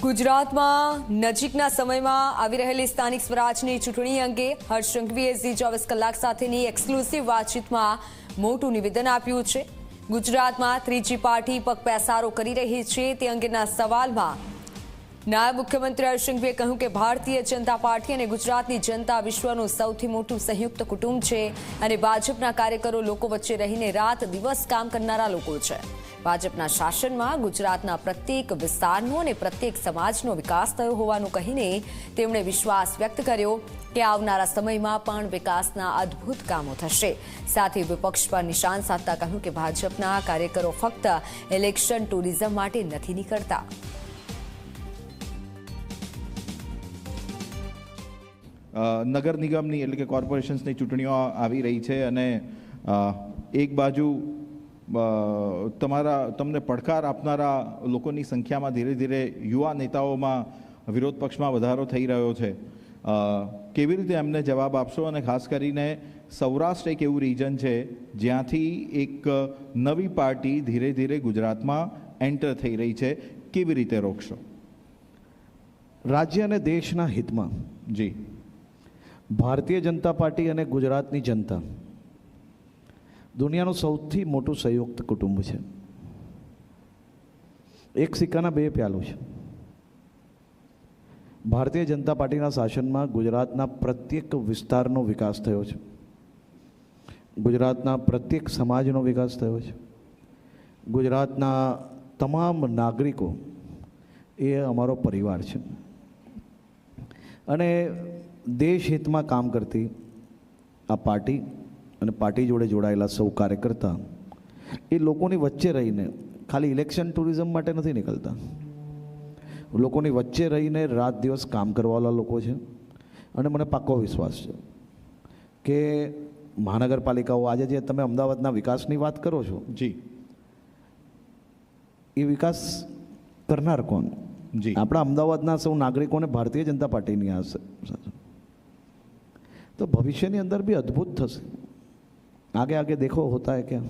ગુજરાતમાં નજીકના સમયમાં આવી રહેલી સ્થાનિક સ્વરાજની ચૂંટણી અંગે હર્ષ સંઘવીએ ઝી24 કલાક સાથેની એક્સક્લુસિવ વાતચીતમાં મોટું નિવેદન આપ્યું છે। ગુજરાતમાં ત્રીજી પાર્ટી પગપેસારો કરી રહી છે તે અંગેના સવાલમાં નાયબ મુખ્યમંત્રી હર્ષ સંઘવીએ કહ્યું કે ભારતીય જનતા પાર્ટી અને ગુજરાતની જનતા વિશ્વનું સૌથી મોટું સંયુક્ત કુટુંબ છે અને ભાજપના કાર્યકરો લોકો વચ્ચે રહીને રાત દિવસ કામ કરનારા લોકો છે। ભાજપના શાસનમાં ગુજરાતના પ્રત્યેક વિસ્તારનો અને પ્રત્યેક સમાજનો વિકાસ થયો હોવાનું કહીને તેમણે વિશ્વાસ વ્યક્ત કર્યો કે આવનારા સમયમાં પણ વિકાસના અદ્ભુત કામો થશે। સાથે વિપક્ષ પર નિશાન સાધતા કહ્યું કે ભાજપના કાર્યકરો ફક્ત ઇલેક્શન ટુરિઝમ માટે નથી નીકળતા। નગર નિગમની એટલે કે કોર્પોરેશન્સની ચૂંટણીઓ આવી રહી છે અને એક બાજુ તમને પડકાર આપનારા લોકોની સંખ્યામાં ધીરે ધીરે યુવા નેતાઓમાં વિરોધ પક્ષમાં વધારો થઈ રહ્યો છે। કેવી રીતે એમને જવાબ આપશો અને ખાસ કરીને સૌરાષ્ટ્ર એક એવું રીજન છે જ્યાંથી એક નવી પાર્ટી ધીરે ધીરે ગુજરાતમાં એન્ટર થઈ રહી છે, કેવી રીતે રોકશો? રાજ્ય અને દેશના હિતમાં જી ભારતીય જનતા પાર્ટી અને ગુજરાતની જનતા દુનિયાનું સૌથી મોટું સંયુક્ત કુટુંબ છે। એક સિક્કાના બે પહેલું છે। ભારતીય જનતા પાર્ટીના શાસનમાં ગુજરાતના પ્રત્યેક વિસ્તારનો વિકાસ થયો છે, ગુજરાતના પ્રત્યેક સમાજનો વિકાસ થયો છે, ગુજરાતના તમામ નાગરિકો એ અમારો પરિવાર છે અને દેશ હિતમાં કામ કરતી આ પાર્ટી અને પાર્ટી જોડે જોડાયેલા સૌ કાર્યકર્તા એ લોકોની વચ્ચે રહીને ખાલી ઇલેક્શન ટુરિઝમ માટે નથી નીકળતા, લોકોની વચ્ચે રહીને રાત દિવસ કામ કરવાવાળા લોકો છે। અને મને પાક્કો વિશ્વાસ છે કે મહાનગરપાલિકાઓ આજે જે તમે અમદાવાદના વિકાસની વાત કરો છો, જી એ વિકાસ કરનાર કોણ? જી આપણા અમદાવાદના સૌ નાગરિકોને ભારતીય જનતા પાર્ટીની આશે તો ભવિષ્યની અંદર भी अद्भुत થશે। आगे आगे देखो होता है क्या।